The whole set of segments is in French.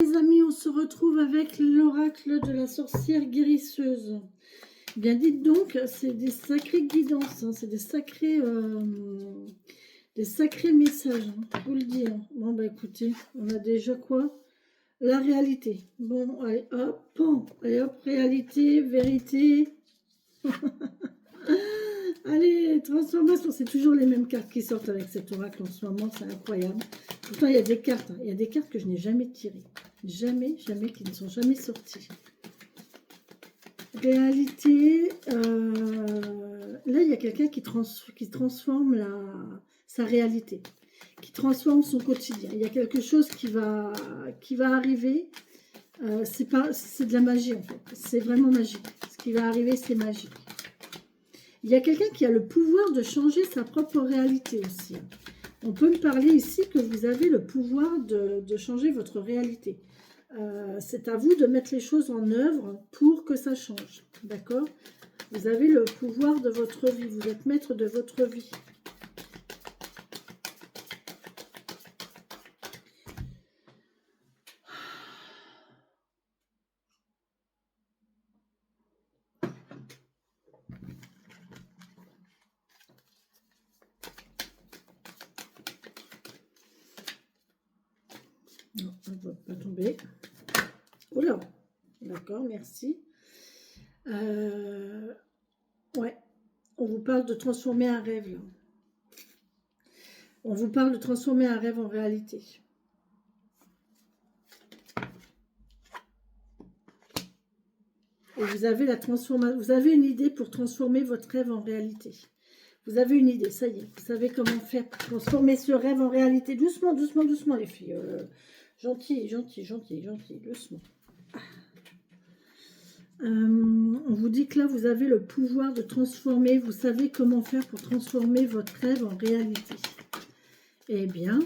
Les amis, on se retrouve avec l'oracle de la sorcière guérisseuse. Bien dites donc, c'est des sacrées guidances, hein, c'est des sacrés messages, hein, je vous le dis. Hein. Bon bah écoutez, on a déjà quoi? La réalité. Bon, allez hop, bon, allez hop, réalité, vérité. Allez, transformation, c'est toujours les mêmes cartes qui sortent avec cet oracle en ce moment, c'est incroyable. Pourtant, il y a des cartes, hein, il y a des cartes que je n'ai jamais tirées. Jamais, qui ne sont jamais sorties. Réalité, là, il y a quelqu'un qui transforme sa réalité, qui transforme son quotidien. Il y a quelque chose qui va arriver. C'est de la magie, en fait. C'est vraiment magique. Ce qui va arriver, c'est magique. Il y a quelqu'un qui a le pouvoir de changer sa propre réalité aussi. On peut me parler ici que vous avez le pouvoir de changer votre réalité. C'est à vous de mettre les choses en œuvre pour que ça change. D'accord? Vous avez le pouvoir de votre vie. Vous êtes maître de votre vie. Non, on ne va pas tomber. Oula, d'accord, merci. Ouais, on vous parle de transformer un rêve, là. On vous parle de transformer un rêve en réalité. Et vous avez vous avez une idée pour transformer votre rêve en réalité. Vous avez une idée, ça y est, vous savez comment faire pour transformer ce rêve en réalité. Doucement, doucement, doucement les filles. Gentil, doucement. On vous dit que là, vous avez le pouvoir de transformer, vous savez comment faire pour transformer votre rêve en réalité. Eh bien,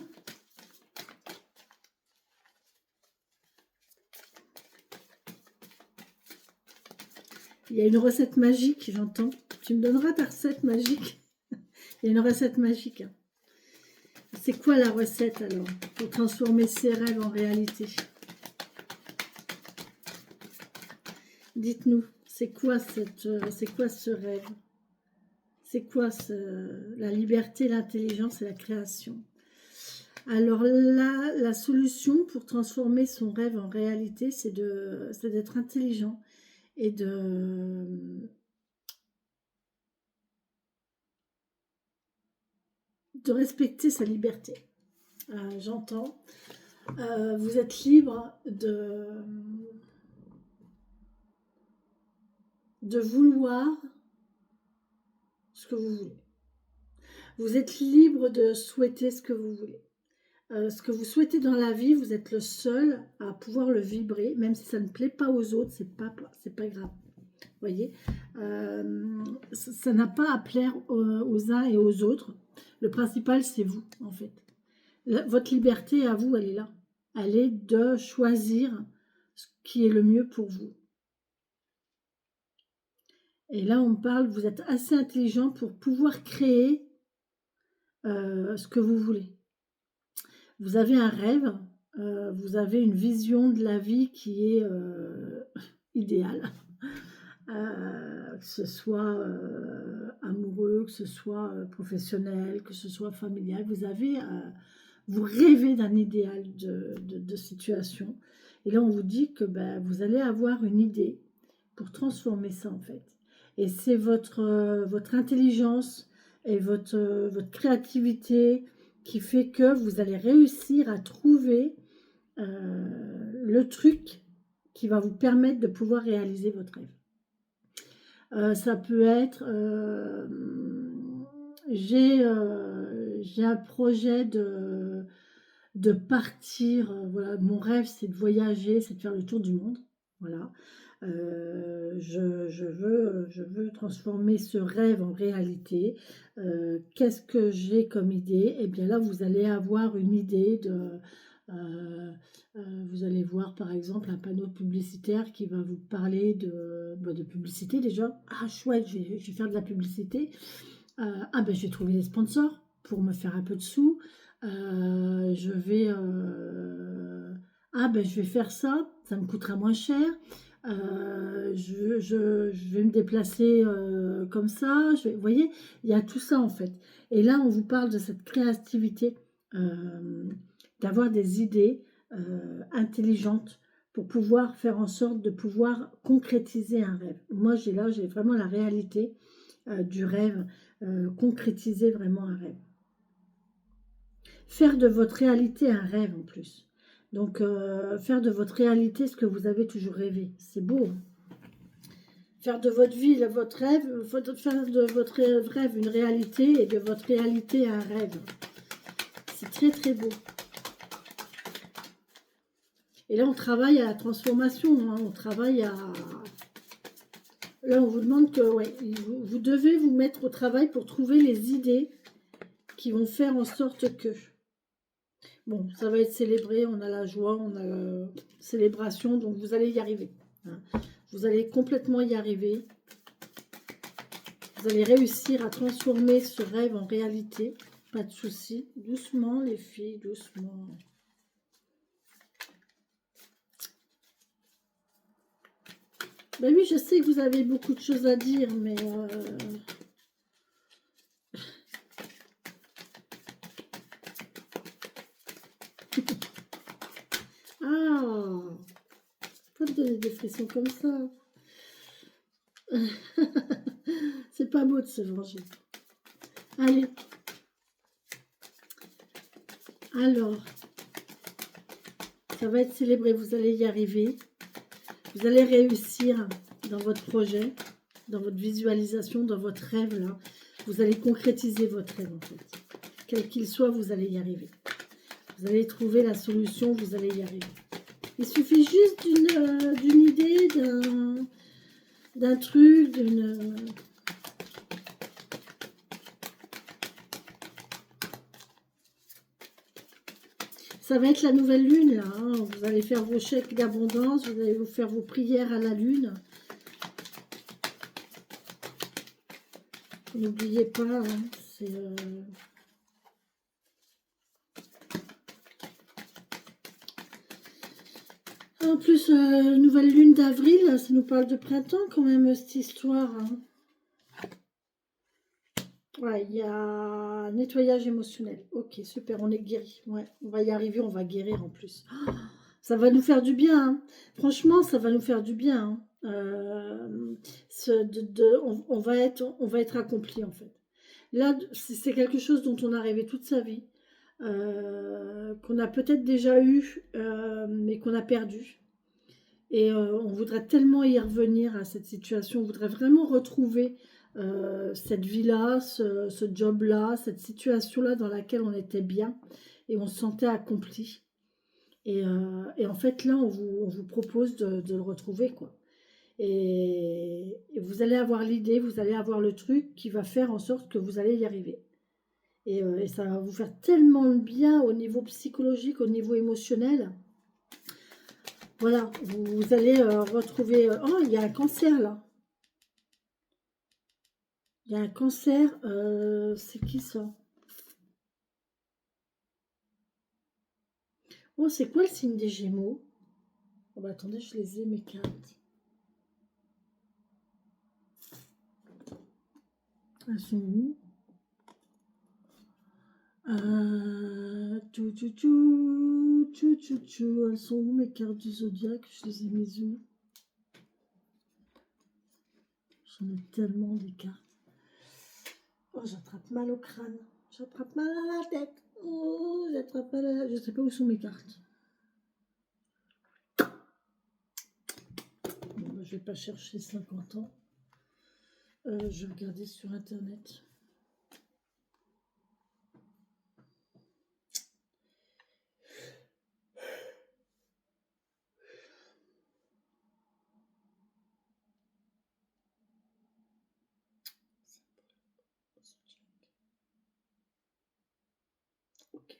il y a une recette magique, j'entends. Tu me donneras ta recette magique. Il y a une recette magique. Hein. C'est quoi la recette alors pour transformer ses rêves en réalité? Dites-nous, c'est quoi ce rêve? C'est quoi la liberté, l'intelligence et la création? Alors là, la solution pour transformer son rêve en réalité, c'est d'être intelligent et de respecter sa liberté. J'entends. Vous êtes libre de vouloir ce que vous voulez. Vous êtes libre de souhaiter ce que vous voulez. Ce que vous souhaitez dans la vie, vous êtes le seul à pouvoir le vibrer, même si ça ne plaît pas aux autres, c'est pas grave. Vous voyez, ça n'a pas à plaire aux uns et aux autres. Le principal, c'est vous, en fait. Votre liberté à vous, elle est là. Elle est de choisir ce qui est le mieux pour vous. Et là, on parle, vous êtes assez intelligent pour pouvoir créer ce que vous voulez. Vous avez un rêve, vous avez une vision de la vie qui est idéale. Que ce soit amoureux, que ce soit professionnel, que ce soit familial. Vous rêvez d'un idéal de situation. Et là, on vous dit que vous allez avoir une idée pour transformer ça, en fait. Et c'est votre intelligence et votre créativité qui fait que vous allez réussir à trouver le truc qui va vous permettre de pouvoir réaliser votre rêve. Ça peut être j'ai un projet de partir, voilà, mon rêve c'est de voyager, c'est de faire le tour du monde, voilà. Je veux transformer ce rêve en réalité. Qu'est-ce que j'ai comme idée? Et bien là, vous allez avoir une idée vous allez voir par exemple un panneau publicitaire qui va vous parler de publicité déjà. Ah chouette, je vais faire de la publicité. Je vais trouver des sponsors pour me faire un peu de sous. Je vais Ah ben je vais faire ça me coûtera moins cher. Je vais me déplacer comme ça. Vous voyez, il y a tout ça en fait. Et là, on vous parle de cette créativité, euh, d'avoir des idées intelligentes pour pouvoir faire en sorte de pouvoir concrétiser un rêve. Moi, j'ai vraiment la réalité du rêve, concrétiser vraiment un rêve. Faire de votre réalité un rêve en plus. Donc, faire de votre réalité ce que vous avez toujours rêvé. C'est beau, hein. Faire de votre vie, votre rêve, faire de votre rêve une réalité et de votre réalité un rêve. C'est très très beau. Et là, on travaille à la transformation, hein. On travaille à... Là, on vous demande que ouais, vous devez vous mettre au travail pour trouver les idées qui vont faire en sorte que... Bon, ça va être célébré, on a la joie, on a la célébration, donc vous allez y arriver, hein. Vous allez complètement y arriver. Vous allez réussir à transformer ce rêve en réalité. Pas de souci. Doucement, les filles, doucement. Ben oui, je sais que vous avez beaucoup de choses à dire, mais... Ah, pas me donner des frissons comme ça. C'est pas beau de se venger. Allez. Alors, ça va être célébré. Vous allez y arriver. Vous allez réussir dans votre projet, dans votre visualisation, dans votre rêve là. Vous allez concrétiser votre rêve en fait. Quel qu'il soit, vous allez y arriver. Vous allez trouver la solution, vous allez y arriver. Il suffit juste d'une idée, d'un truc, d'une... Ça va être la nouvelle lune, là, hein. Vous allez faire vos chèques d'abondance, vous allez vous faire vos prières à la lune. N'oubliez pas, hein, c'est... En plus, nouvelle lune d'avril, ça nous parle de printemps quand même, cette histoire, hein. Ouais, il y a nettoyage émotionnel. Ok, super, on est guéri. Ouais, on va y arriver, on va guérir en plus. Ça va nous faire du bien, hein. Franchement, ça va nous faire du bien, hein. On va être accompli en fait. Là, c'est quelque chose dont on a rêvé toute sa vie, qu'on a peut-être déjà eu, mais qu'on a perdu. Et on voudrait tellement y revenir à cette situation, on voudrait vraiment retrouver cette vie-là, ce job-là, cette situation-là dans laquelle on était bien et on se sentait accompli. Et en fait, là, on vous propose de le retrouver, quoi. Et vous allez avoir l'idée, vous allez avoir le truc qui va faire en sorte que vous allez y arriver. Et ça va vous faire tellement de bien au niveau psychologique, au niveau émotionnel. Voilà, vous allez retrouver... oh, il y a un cancer, là. Il y a un cancer. C'est qui, ça? Oh, c'est quoi le signe des Gémeaux? Oh, bah, attendez, je les ai, mes cartes. Elles sont où? Elles sont où mes cartes du zodiaque? Je les ai mises où? J'en ai tellement des cartes. Oh, j'attrape mal au crâne. J'attrape mal à la tête. Oh, j'attrape mal à la... Je sais pas où sont mes cartes. Bon, bah, je vais pas chercher 50 ans. Je vais regarder sur internet. Ok.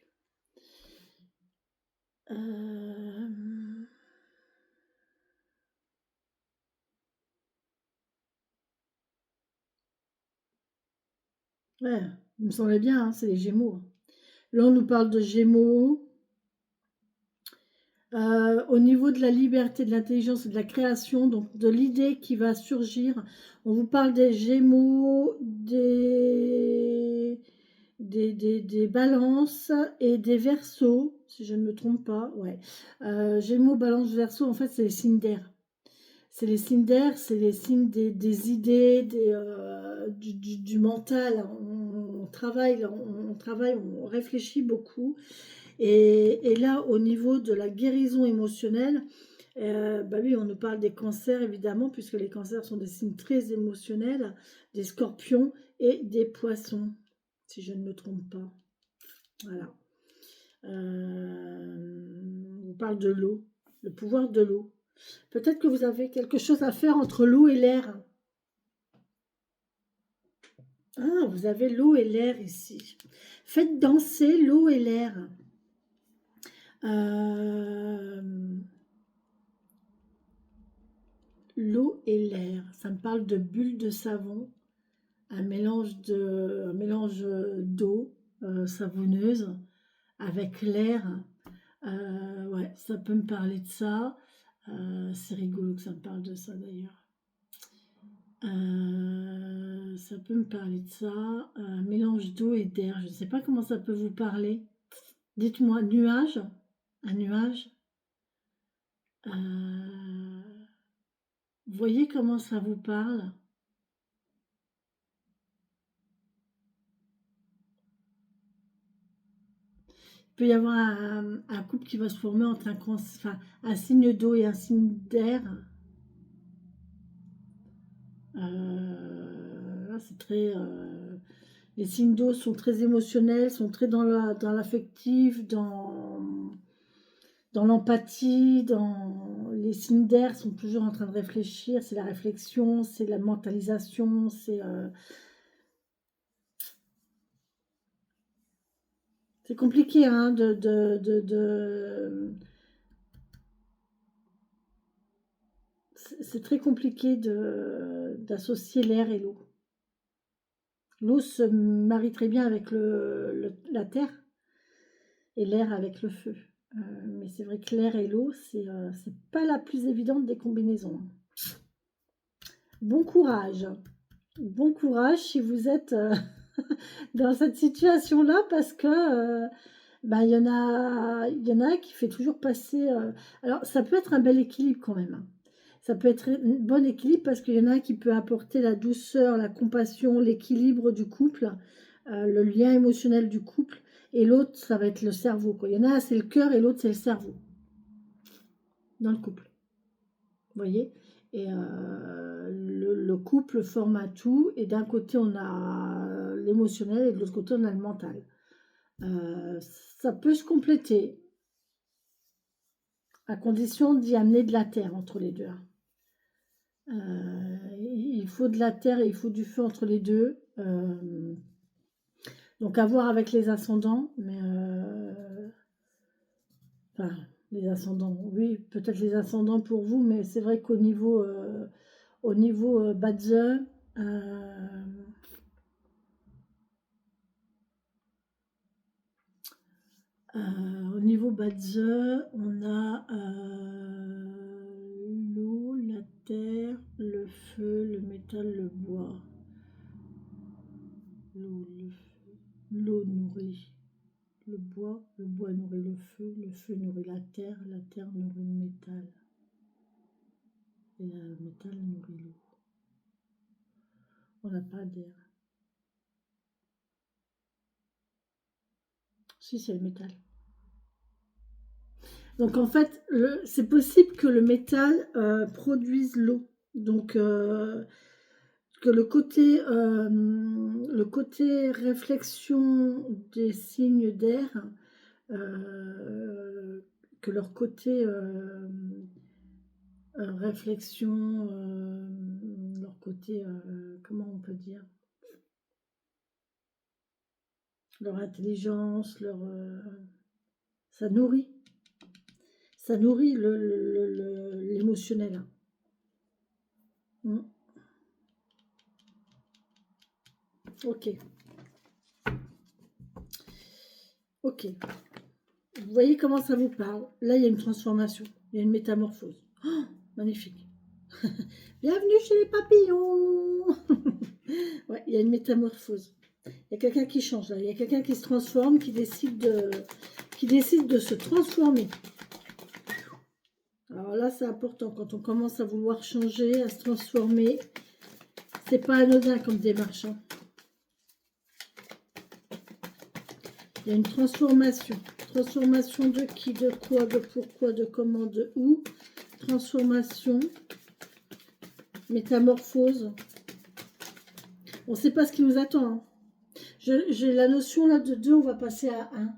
Ouais, il me semblait bien, hein, c'est les Gémeaux. Là, on nous parle de Gémeaux. Au niveau de la liberté, de l'intelligence et de la création, donc de l'idée qui va surgir. On vous parle des Gémeaux, des Balances et des Verseaux, si je ne me trompe pas. Ouais. Gémeaux, Balance, Verseaux, en fait, c'est les signes d'air. C'est les signes d'air, c'est les signes des idées, du mental. On travaille, on travaille, on réfléchit beaucoup. Et là, au niveau de la guérison émotionnelle, bah oui, on nous parle des cancers, évidemment, puisque les cancers sont des signes très émotionnels, des scorpions et des poissons, si je ne me trompe pas. Voilà. On vous parle de l'eau, le pouvoir de l'eau. Peut-être que vous avez quelque chose à faire entre l'eau et l'air. Ah, vous avez l'eau et l'air ici. Faites danser l'eau et l'air. Euh, L'eau et l'air, ça me parle de bulles de savon, un mélange d'eau savonneuse avec l'air. Ouais, ça peut me parler de ça. C'est rigolo que ça me parle de ça d'ailleurs. Ça peut me parler de ça. Un mélange d'eau et d'air. Je ne sais pas comment ça peut vous parler. Dites-moi, nuage? Un nuage? Euh, Voyez comment ça vous parle? Il peut y avoir un couple qui va se former entre enfin, un signe d'eau et un signe d'air. C'est très. Les signes d'eau sont très émotionnels, sont très dans l'affectif, dans l'empathie, les signes d'air sont toujours en train de réfléchir. C'est la réflexion, c'est la mentalisation, c'est compliqué hein, c'est très compliqué d'associer l'air et l'eau. L'eau se marie très bien avec la terre et l'air avec le feu. Mais c'est vrai que l'air et l'eau, c'est pas la plus évidente des combinaisons. Bon courage. Bon courage si vous êtes dans cette situation-là parce que bah, il y en a un qui fait toujours passer. Alors, ça peut être un bel équilibre quand même, hein. Ça peut être un bon équilibre parce qu'il y en a un qui peut apporter la douceur, la compassion, l'équilibre du couple, le lien émotionnel du couple, et l'autre, ça va être le cerveau, quoi. Il y en a un, c'est le cœur, et l'autre, c'est le cerveau dans le couple. Vous voyez? Et le couple forme un tout, et d'un côté, on a l'émotionnel, et de l'autre côté, on a le mental. Ça peut se compléter, à condition d'y amener de la terre entre les deux, hein. Il faut de la terre et il faut du feu entre les deux. Donc à voir avec les ascendants, mais enfin, les ascendants, oui, peut-être les ascendants pour vous, mais c'est vrai qu'au niveau Badze, au niveau Badze, on a l'eau, la terre, le feu, le métal, le bois. L'eau nourrit le bois nourrit le feu nourrit la terre nourrit le métal, et le métal nourrit l'eau. On n'a pas d'air. Si, c'est le métal. Donc en fait, c'est possible que le métal produise l'eau. Donc que le côté réflexion des signes d'air, que leur côté réflexion, leur côté, comment on peut dire, leur intelligence, ça nourrit, ça nourrit l'émotionnel, hein. Mm. Ok, ok. Vous voyez comment ça vous parle? Là, il y a une transformation, il y a une métamorphose. Oh, magnifique. Bienvenue chez les papillons. Ouais, il y a une métamorphose. Il y a quelqu'un qui change là. Il y a quelqu'un qui se transforme, qui décide de se transformer. Alors là, c'est important. Quand on commence à vouloir changer, à se transformer, c'est pas anodin comme démarche. Hein. Il y a une transformation. Transformation de qui, de quoi, de pourquoi, de comment, de où. Transformation. Métamorphose. On ne sait pas ce qui nous attend. Hein. J'ai la notion là de 2, on va passer à 1.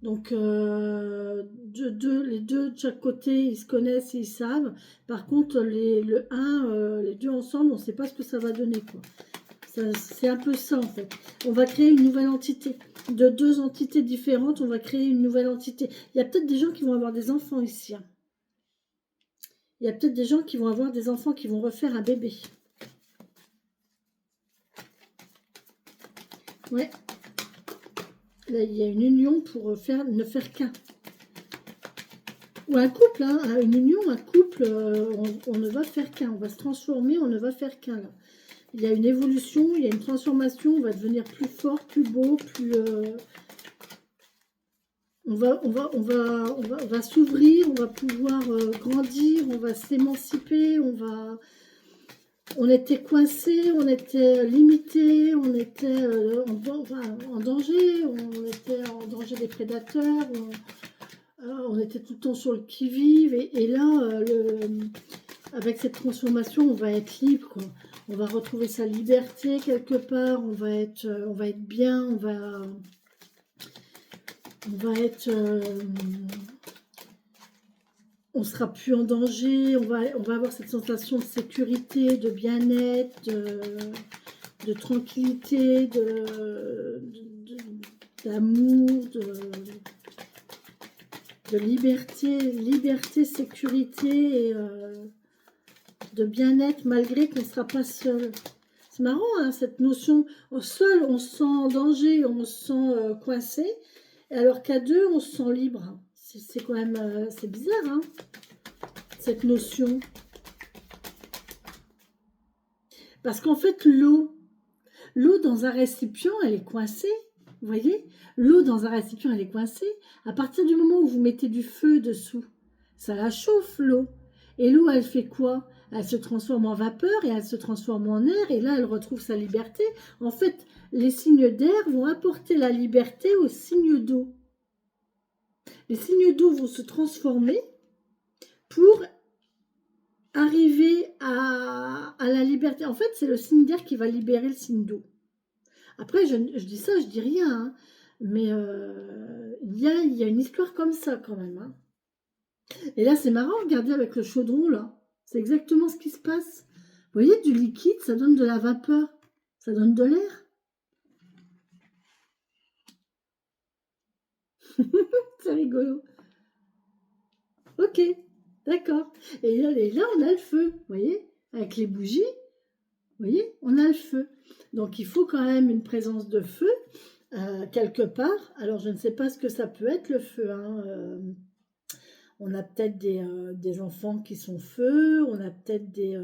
Donc, les deux de chaque côté, ils se connaissent, ils savent. Par contre, le 1, les deux ensemble, on ne sait pas ce que ça va donner. C'est un peu ça, en fait. On va créer une nouvelle entité. De 2 entités différentes, on va créer une nouvelle entité. Il y a peut-être des gens qui vont avoir des enfants ici. Hein. Il y a peut-être des gens qui vont avoir des enfants qui vont refaire un bébé. Ouais. Là, il y a une union pour ne faire qu'un. Ou un couple, hein, une union, un couple, on ne va faire qu'un. On va se transformer, on ne va faire qu'un. Là. Il y a une évolution, il y a une transformation, on va devenir plus fort, plus beau, plus... on va s'ouvrir, on va pouvoir grandir, on va s'émanciper, on était coincé, on était limité, on était en danger, on était en danger des prédateurs, on était tout le temps sur le qui-vive, et là, avec cette transformation, on va être libre, quoi. On va retrouver sa liberté quelque part, on va être bien, on va être... on sera plus en danger, on va avoir cette sensation de sécurité, de bien-être, de tranquillité, d'amour, de liberté, sécurité et de bien-être malgré qu'on ne sera pas seul. C'est marrant, hein, cette notion. Seul, on se sent en danger, on se sent coincé, alors qu'à deux, on se sent libre. C'est quand même c'est bizarre, hein, cette notion. Parce qu'en fait, l'eau dans un récipient, elle est coincée. Vous voyez? L'eau dans un récipient, elle est coincée. À partir du moment où vous mettez du feu dessous, ça la chauffe, l'eau. Et l'eau, elle fait quoi? Elle se transforme en vapeur et elle se transforme en air. Et là, elle retrouve sa liberté. En fait, les signes d'air vont apporter la liberté aux signes d'eau. Les signes d'eau vont se transformer pour arriver à la liberté. En fait, c'est le signe d'air qui va libérer le signe d'eau. Après, je dis ça, je dis rien, hein, mais il y a une histoire comme ça quand même. Hein. Et là, c'est marrant, regardez avec le chaudron, là. C'est exactement ce qui se passe. Vous voyez, du liquide, ça donne de la vapeur. Ça donne de l'air. C'est rigolo. Ok, d'accord. Et là, on a le feu, vous voyez, avec les bougies. Vous voyez, on a le feu. Donc, il faut quand même une présence de feu quelque part. Alors, je ne sais pas ce que ça peut être, le feu. Hein, on a peut-être des enfants qui sont feu. On a peut-être des...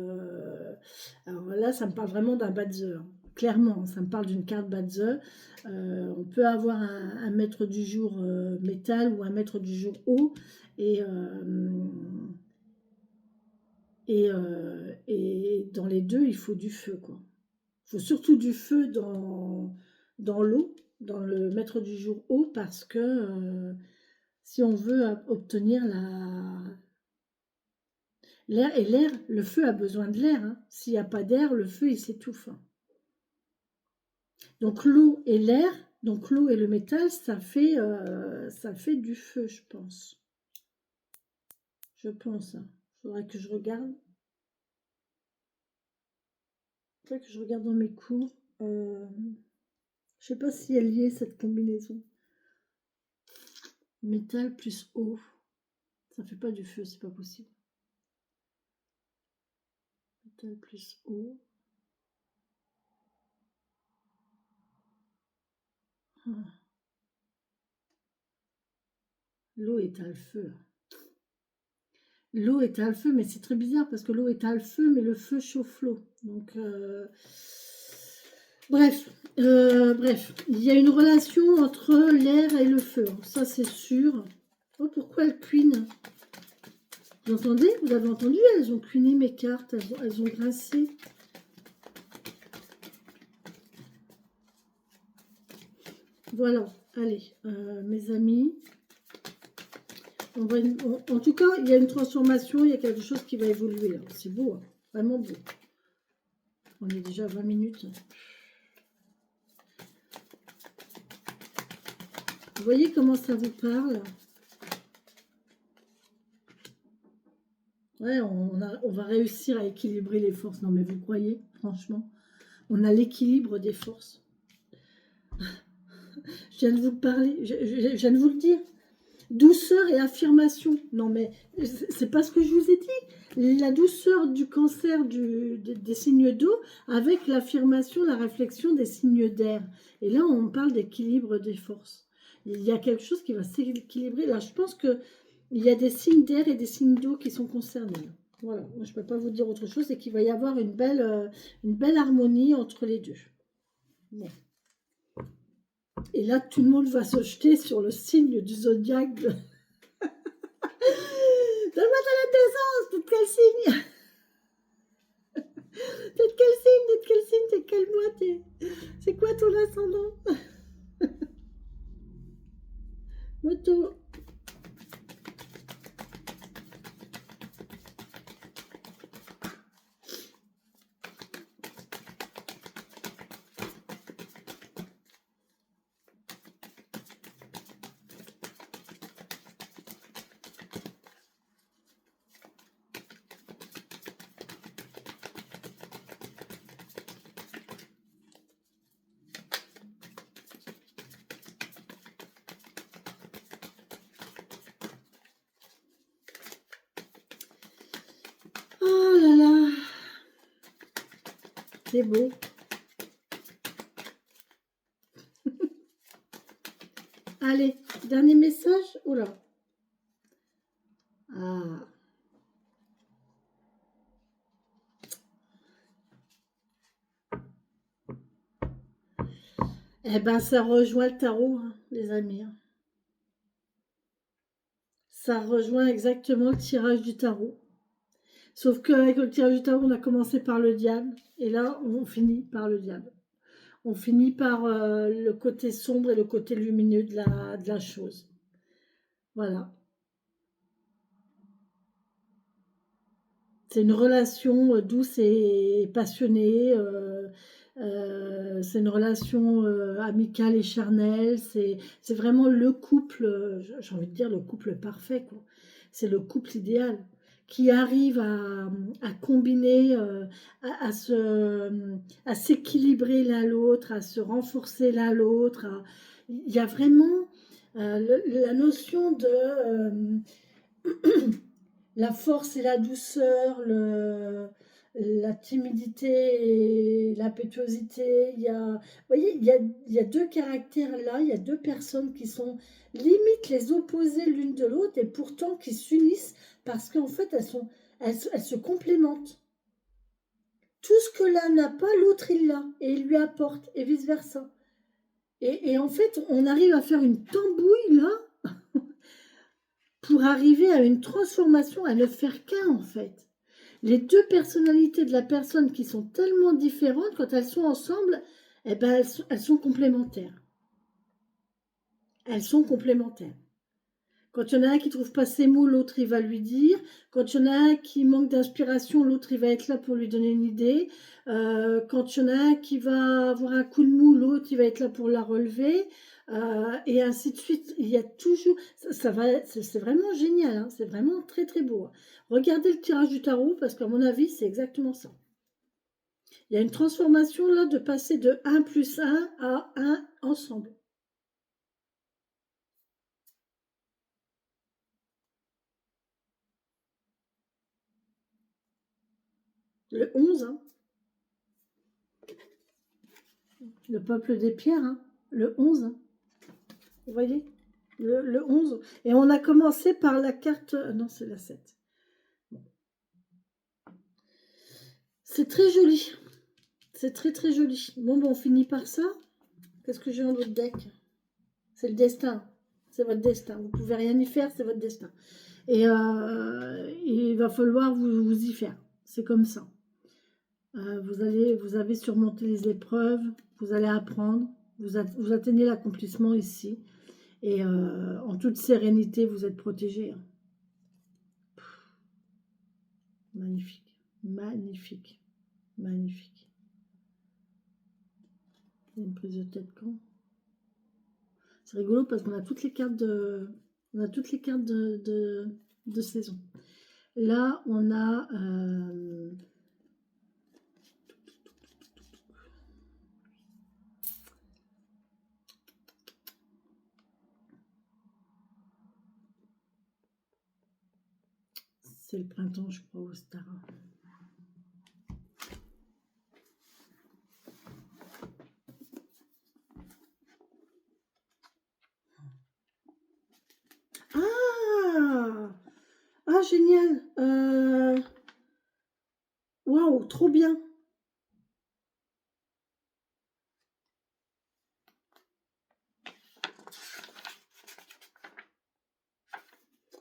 alors là, ça me parle vraiment d'un Badze. Hein. Clairement, ça me parle d'une carte Badze. On peut avoir un maître du jour métal ou un maître du jour eau. Et dans les deux, il faut du feu, quoi. Il faut surtout du feu dans l'eau, dans le maître du jour eau, parce que si on veut obtenir l'air, et l'air, le feu a besoin de l'air. Hein. S'il n'y a pas d'air, le feu, il s'étouffe. Hein. Donc l'eau et l'air, donc l'eau et le métal, ça fait du feu, je pense. Je pense. Hein. Faudrait que je regarde. Faudrait que je regarde dans mes cours. Je sais pas si elle y est cette combinaison. Métal plus eau. Ça fait pas du feu, c'est pas possible. Métal plus eau. Ah. L'eau éteint le feu. L'eau éteint le feu, mais c'est très bizarre parce que l'eau éteint le feu, mais le feu chauffe l'eau. Donc, bref, bref, il y a une relation entre l'air et le feu. Ça, c'est sûr. Oh, pourquoi elles cuinent? Vous entendez? Vous avez entendu? Elles ont cuiné mes cartes. Elles ont grincé. Voilà. Allez, mes amis. En tout cas, il y a une transformation. Il y a quelque chose qui va évoluer. C'est beau. Hein, vraiment beau. On est déjà à 20 minutes. Vous voyez comment ça vous parle? Ouais, on va réussir à équilibrer les forces. Non, mais vous croyez, franchement, on a l'équilibre des forces. Je viens de vous parler, je viens de vous le dire. Douceur et affirmation. Non, mais c'est pas ce que je vous ai dit. La douceur du cancer des signes d'eau avec l'affirmation, la réflexion des signes d'air. Et là, on parle d'équilibre des forces. Il y a quelque chose qui va s'équilibrer. Là, je pense que il y a des signes d'air et des signes d'eau qui sont concernés. Voilà, moi, je ne peux pas vous dire autre chose, c'est qu'il va y avoir une belle harmonie entre les deux. Bon. Et là, tout le monde va se jeter sur le signe du zodiaque. Donne-moi ta naissance, t'es de quel signe? T'es de quel signe? T'es de quel signe? T'es de quel mois? C'est quoi ton ascendant? Moto. Oh là là. C'est beau. Allez, dernier message. Oula. Ah. Eh ben, ça rejoint le tarot, hein, les amis. Ça rejoint exactement le tirage du tarot. Sauf qu'avec le tirage du tarot, on a commencé par le diable. Et là, on finit par le diable. On finit par le côté sombre et le côté lumineux de la chose. Voilà. C'est une relation douce et passionnée. C'est une relation amicale et charnelle. C'est vraiment le couple, j'ai envie de dire le couple parfait, quoi. C'est le couple idéal qui arrive à combiner, à s'équilibrer l'un l'autre, à se renforcer l'un l'autre. Il y a vraiment la notion de la force et la douceur, la timidité et l'impétuosité. Vous voyez, il y a deux caractères là, il y a deux personnes qui sont limite les opposés l'une de l'autre et pourtant qui s'unissent parce qu'en fait elles se complémentent. Tout ce que l'un n'a pas, l'autre il l'a et il lui apporte et vice versa. Et en fait, on arrive à faire une tambouille là pour arriver à une transformation, à ne faire qu'un en fait. Les deux personnalités de la personne qui sont tellement différentes, quand elles sont ensemble, eh ben elles sont complémentaires. Elles sont complémentaires. Quand il y en a un qui ne trouve pas ses mots, l'autre il va lui dire. Quand il y en a un qui manque d'inspiration, l'autre il va être là pour lui donner une idée. Quand il y en a un qui va avoir un coup de mou, l'autre il va être là pour la relever. Et ainsi de suite. Il y a toujours, c'est vraiment génial. Hein, c'est vraiment très très beau. Hein. Regardez le tirage du tarot parce qu'à mon avis c'est exactement ça. Il y a une transformation là de passer de 1 plus 1 à 1 ensemble. Le 11, hein. Le peuple des pierres, hein. Le 11. Hein. Vous voyez? le 11. Et on a commencé par la carte... non, c'est la 7. C'est très joli. C'est très très joli. Bon, on finit par ça. Qu'est-ce que j'ai dans votre deck? C'est le destin. C'est votre destin. Vous pouvez rien y faire, c'est votre destin. Et il va falloir vous y faire. C'est comme ça. Vous avez surmonté les épreuves. Vous allez apprendre. Vous atteignez l'accomplissement ici. Et en toute sérénité, vous êtes protégé. Magnifique. Magnifique. Magnifique. Il y a une prise de tête quand? C'est rigolo parce qu'on a toutes les cartes de saison. Là, on a c'est le printemps, je crois, au Stara. Ah! Ah, génial! Waouh, trop bien!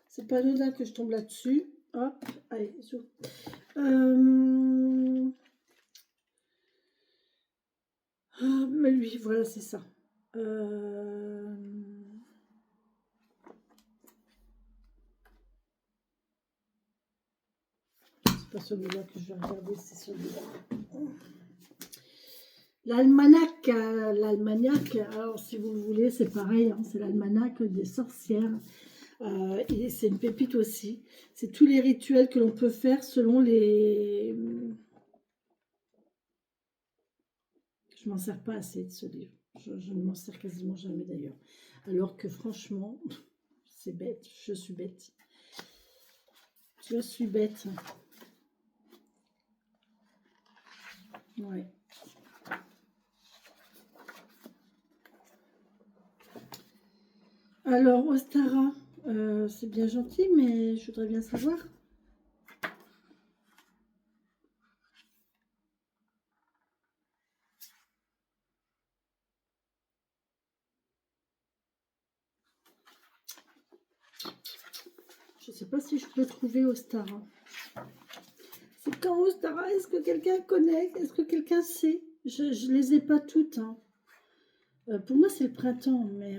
C'est pas anodin que je tombe là-dessus. Hop, allez, zou. Ah, mais lui, voilà, c'est ça. C'est pas celui-là que je vais regarder, c'est celui-là. L'almanach, alors si vous le voulez, c'est pareil, hein, c'est l'almanach des sorcières. Et c'est une pépite aussi. C'est tous les rituels que l'on peut faire selon les... Je m'en sers pas assez de ce livre. Je ne m'en sers quasiment jamais d'ailleurs. Alors que franchement, c'est bête. Je suis bête. Je suis bête. Ouais. Alors, Ostara, c'est bien gentil, mais je voudrais bien savoir. Je ne sais pas si je peux trouver Ostara. C'est quand Ostara? Est-ce que quelqu'un connaît? Est-ce que quelqu'un sait? Je ne les ai pas toutes. Hein. Pour moi, c'est le printemps, mais...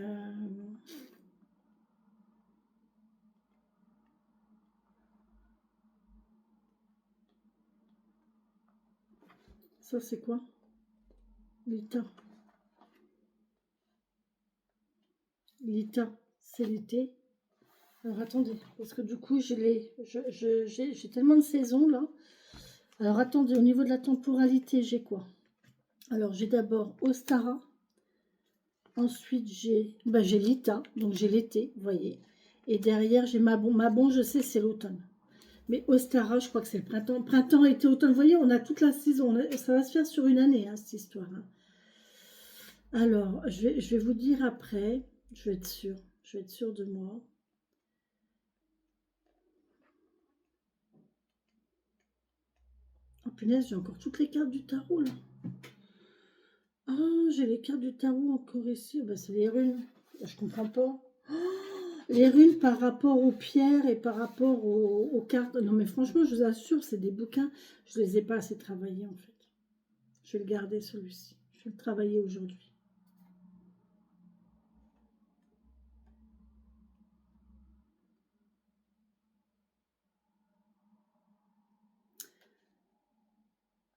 Ça, c'est quoi? Lita. Lita, c'est l'été. Alors, attendez, parce que du coup, j'ai tellement de saisons, là. Alors, attendez, au niveau de la temporalité, j'ai quoi? Alors, j'ai d'abord Ostara. Ensuite, j'ai Lita, donc j'ai l'été, vous voyez. Et derrière, j'ai Mabon. Mabon, je sais, c'est l'automne. Mais Ostara, je crois que c'est le printemps. Printemps, été, automne. Vous voyez, on a toute la saison. Ça va se faire sur une année, hein, cette histoire. Hein. Alors, je vais vous dire après. Je vais être sûre. Je vais être sûre de moi. Oh punaise, j'ai encore toutes les cartes du tarot, là. Ah, j'ai les cartes du tarot encore ici. Bah, c'est les runes. Je comprends pas. Les runes par rapport aux pierres et par rapport aux cartes. Non, mais franchement, je vous assure, c'est des bouquins. Je ne les ai pas assez travaillés, en fait. Je vais le garder, celui-ci. Je vais le travailler aujourd'hui.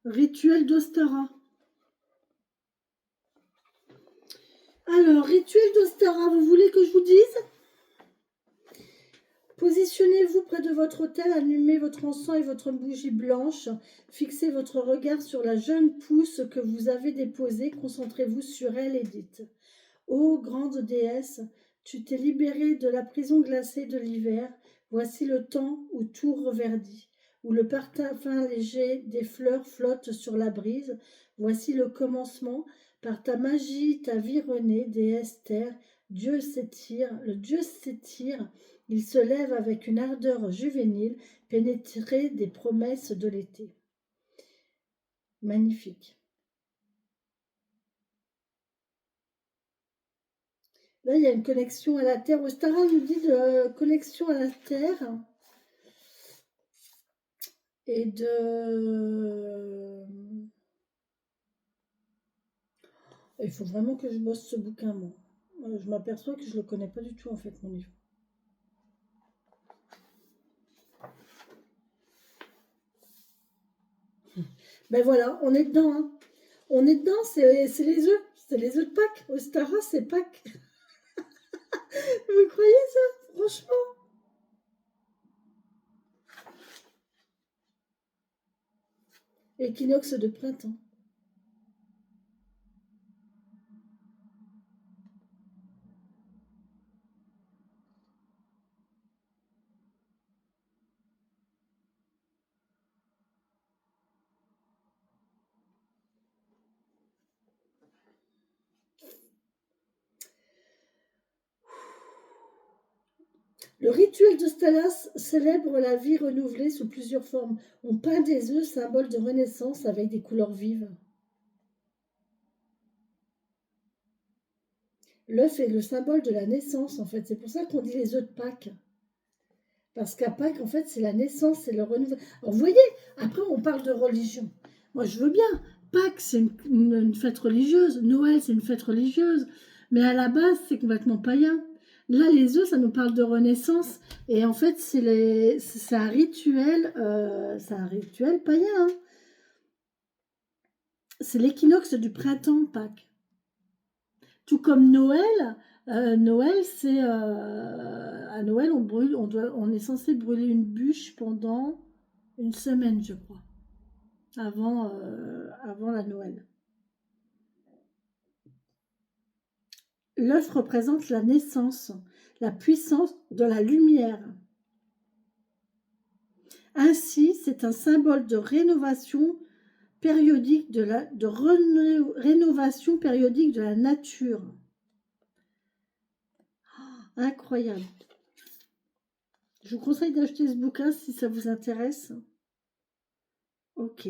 Rituel d'Ostara. Alors, rituel d'Ostara, vous voulez que je vous dise? Positionnez-vous près de votre autel, allumez votre encens et votre bougie blanche. Fixez votre regard sur la jeune pousse que vous avez déposée. Concentrez-vous sur elle et dites: ô grande déesse, tu t'es libérée de la prison glacée de l'hiver. Voici le temps où tout reverdit, où le parfum léger des fleurs flotte sur la brise. Voici le commencement. Par ta magie, ta vie renée, déesse terre, Dieu s'étire, le Dieu s'étire, il se lève avec une ardeur juvénile, pénétré des promesses de l'été. Magnifique. Là, il y a une connexion à la Terre. Ostara nous dit de connexion à la Terre et de... Il faut vraiment que je bosse ce bouquin, moi. Je m'aperçois que je ne le connais pas du tout, en fait, mon livre. Ben voilà, on est dedans. Hein. On est dedans, c'est les œufs. C'est les œufs de Pâques. Ostara, c'est Pâques. Vous croyez ça? Franchement. Équinoxe de printemps. Le rituel de Stalas célèbre la vie renouvelée sous plusieurs formes. On peint des œufs, symbole de renaissance avec des couleurs vives. L'œuf est le symbole de la naissance, en fait. C'est pour ça qu'on dit les œufs de Pâques. Parce qu'à Pâques, en fait, c'est la naissance, c'est le renouvellement. Alors, vous voyez, après, on parle de religion. Moi, je veux bien. Pâques, c'est une fête religieuse. Noël, c'est une fête religieuse. Mais à la base, c'est complètement païen. Là, les œufs, ça nous parle de renaissance. Et en fait, c'est un rituel païen. Hein. C'est l'équinoxe du printemps, Pâques. Tout comme Noël, Noël, c'est à Noël, on est censé brûler une bûche pendant une semaine, je crois, avant la Noël. L'œuf représente la naissance, la puissance de la lumière. Ainsi, c'est un symbole de rénovation périodique rénovation périodique de la nature. Incroyable. Je vous conseille d'acheter ce bouquin si ça vous intéresse. Ok.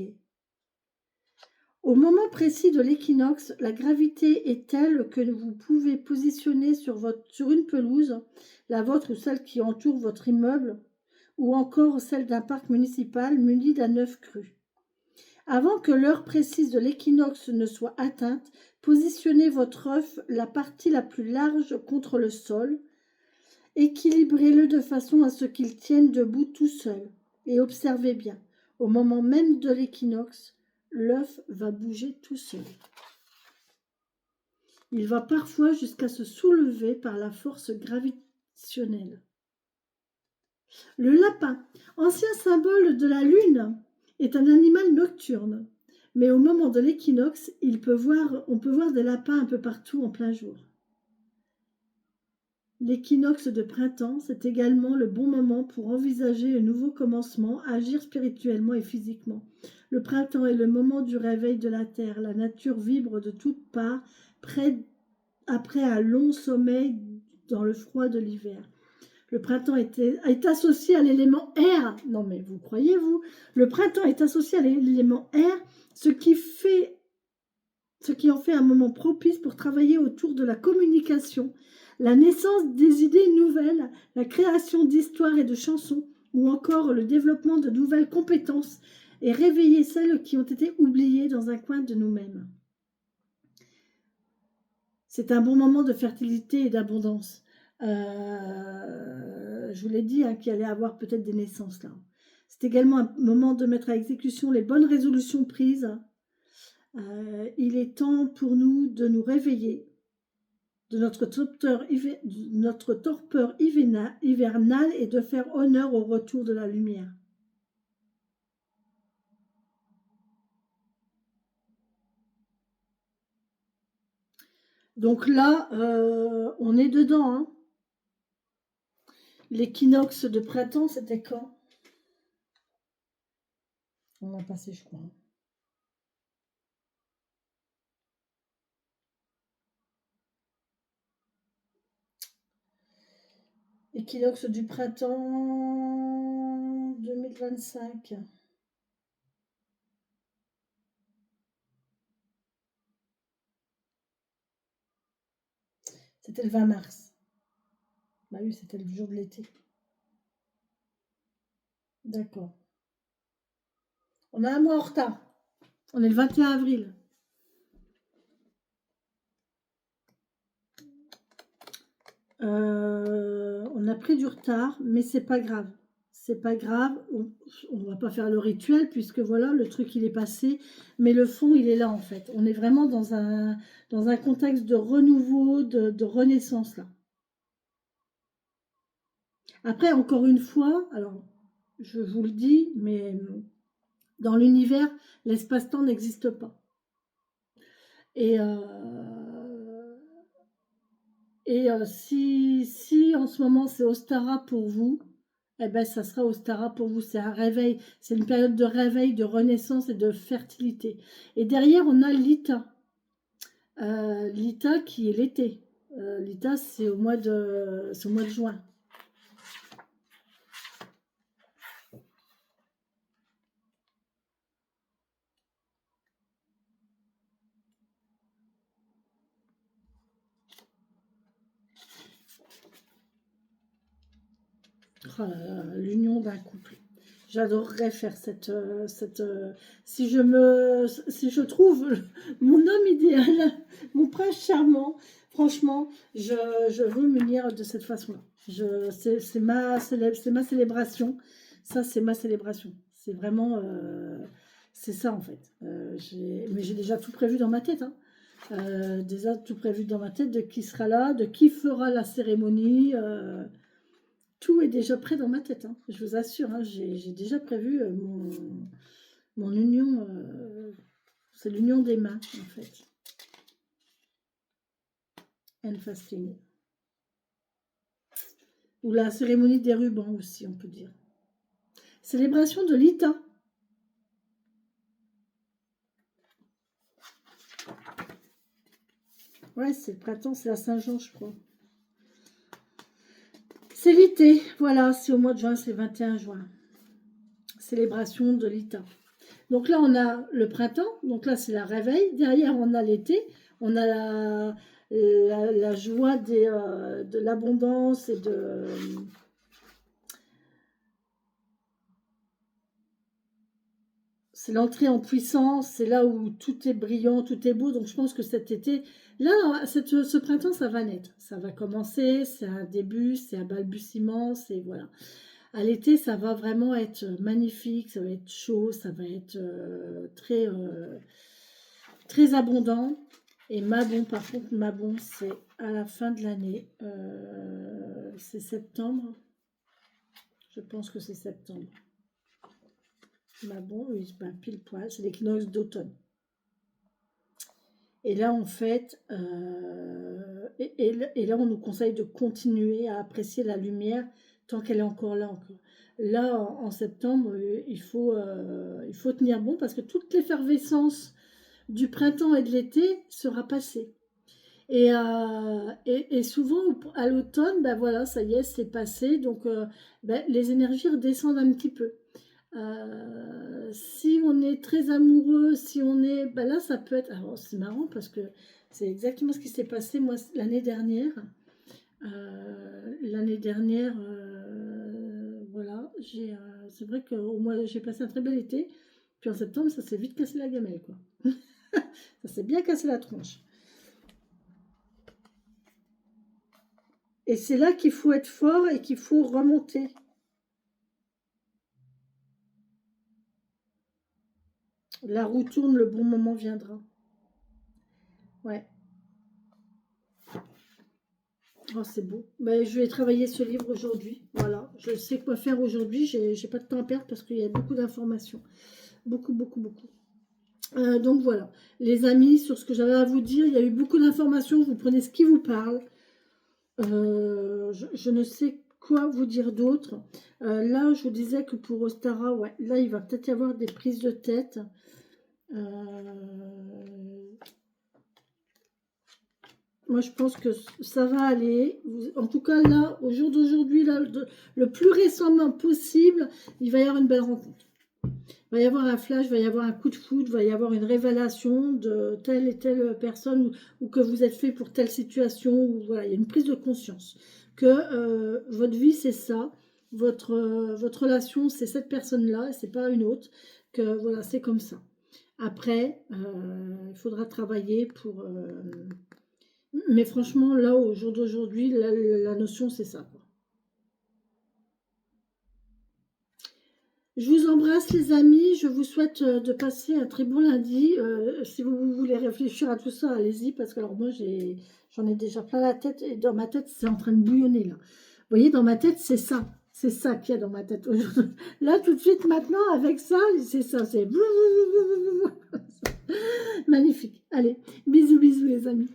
Au moment précis de l'équinoxe, la gravité est telle que vous pouvez positionner sur une pelouse, la vôtre ou celle qui entoure votre immeuble, ou encore celle d'un parc municipal muni d'un œuf cru. Avant que l'heure précise de l'équinoxe ne soit atteinte, positionnez votre œuf la partie la plus large contre le sol, équilibrez-le de façon à ce qu'il tienne debout tout seul, et observez bien, au moment même de l'équinoxe, l'œuf va bouger tout seul. Il va parfois jusqu'à se soulever par la force gravitationnelle. Le lapin, ancien symbole de la lune, est un animal nocturne. Mais au moment de l'équinoxe, on peut voir des lapins un peu partout en plein jour. L'équinoxe de printemps, c'est également le bon moment pour envisager un nouveau commencement, agir spirituellement et physiquement. Le printemps est le moment du réveil de la terre. La nature vibre de toutes parts, après un long sommeil dans le froid de l'hiver. Le printemps est associé à l'élément air. Non mais vous croyez-vous? Le printemps est associé à l'élément air, ce qui en fait un moment propice pour travailler autour de la communication, la naissance des idées nouvelles, la création d'histoires et de chansons, ou encore le développement de nouvelles compétences et réveiller celles qui ont été oubliées dans un coin de nous-mêmes. C'est un bon moment de fertilité et d'abondance. Je vous l'ai dit qu'il allait avoir peut-être des naissances là. C'est également un moment de mettre à exécution les bonnes résolutions prises. Il est temps pour nous de nous réveiller de notre torpeur hivernale et de faire honneur au retour de la lumière. Donc là, on est dedans. Hein. L'équinoxe de printemps, c'était quand? On a passé, je crois. Équinoxe du printemps 2025. C'était le 20 mars. Bah oui, c'était le jour de l'été. D'accord. On a un mois en retard. On est le 21 avril. On a pris du retard, mais c'est pas grave. C'est pas grave. On va pas faire le rituel puisque voilà, le truc il est passé, mais le fond il est là en fait. On est vraiment dans un contexte de renouveau, de renaissance là. Après, encore une fois, alors je vous le dis, mais dans l'univers, l'espace-temps n'existe pas. Et, si en ce moment c'est Ostara pour vous, eh ben ça sera Ostara pour vous. C'est un réveil, c'est une période de réveil, de renaissance et de fertilité. Et derrière, on a Lita. Lita qui est l'été. Lita, c'est au mois de juin. Oh là là, l'union d'un couple. J'adorerais faire si je trouve mon homme idéal, mon prince charmant, franchement, je veux m'unir de cette façon-là. C'est ma célébration. Ça, c'est ma célébration. C'est vraiment, c'est ça en fait. Mais j'ai déjà tout prévu dans ma tête, hein. Déjà tout prévu dans ma tête de qui sera là, de qui fera la cérémonie. Tout est déjà prêt dans ma tête, hein. Je vous assure, hein, j'ai déjà prévu mon union. C'est l'union des mains, en fait. And fasting. Ou la cérémonie des rubans aussi, on peut dire. Célébration de l'Ita. Ouais, c'est le printemps, c'est la Saint-Jean, je crois. C'est l'été, voilà, c'est au mois de juin, c'est le 21 juin. Célébration de l'Ita. Donc là, on a le printemps, donc là, c'est la réveil. Derrière, on a l'été, on a la joie de l'abondance et de... C'est l'entrée en puissance, c'est là où tout est brillant, tout est beau. Donc je pense que cet été, là, ce printemps, ça va naître. Ça va commencer, c'est un début, c'est un balbutiement, c'est voilà. À l'été, ça va vraiment être magnifique, ça va être chaud, ça va être très abondant. Et Mabon, par contre, Mabon, c'est à la fin de l'année. C'est septembre. Je pense que c'est septembre. Mabon, oui, ben, pile poil, c'est l'équinoxe d'automne. Et là, en fait, et là, on nous conseille de continuer à apprécier la lumière tant qu'elle est encore là. Encore. Là, en septembre, il faut tenir bon parce que toute l'effervescence du printemps et de l'été sera passée. Et souvent, à l'automne, ben voilà, ça y est, c'est passé. Donc, ben, les énergies redescendent un petit peu. Si on est très amoureux, si on est... Ben là, ça peut être... Alors, c'est marrant parce que c'est exactement ce qui s'est passé, moi, l'année dernière. Voilà, c'est vrai que j'ai passé un très bel été. Puis en septembre, ça s'est vite cassé la gamelle, quoi. Ça s'est bien cassé la tronche. Et c'est là qu'il faut être fort et qu'il faut remonter. La roue tourne, le bon moment viendra. Ouais. Oh, c'est beau. Ben, je vais travailler ce livre aujourd'hui. Voilà. Je sais quoi faire aujourd'hui. J'ai pas de temps à perdre parce qu'il y a beaucoup d'informations. Beaucoup, beaucoup, beaucoup. Donc voilà. Les amis, sur ce que j'avais à vous dire, il y a eu beaucoup d'informations. Vous prenez ce qui vous parle. Je ne sais quoi vous dire d'autre. Là, je vous disais que pour Ostara, ouais, là, il va peut-être y avoir des prises de tête. Moi, je pense que ça va aller. En tout cas, là, au jour d'aujourd'hui, là, le plus récemment possible, il va y avoir une belle rencontre. Il va y avoir un flash, il va y avoir un coup de foudre, il va y avoir une révélation de telle et telle personne ou que vous êtes fait pour telle situation. Ou, voilà, il y a une prise de conscience que votre vie, c'est ça. Votre relation, c'est cette personne-là, c'est pas une autre. Que voilà, c'est comme ça. Après, il faudra travailler pour... mais franchement, là, au jour d'aujourd'hui, la notion, c'est ça, quoi. Je vous embrasse, les amis. Je vous souhaite de passer un très bon lundi. Si vous voulez réfléchir à tout ça, allez-y, parce que alors moi, j'en ai déjà plein la tête, et dans ma tête, c'est en train de bouillonner, là. Vous voyez, dans ma tête, c'est ça. C'est ça qu'il y a dans ma tête aujourd'hui. Là, tout de suite, maintenant, avec ça, c'est ça. C'est magnifique. Allez, bisous, bisous, les amis.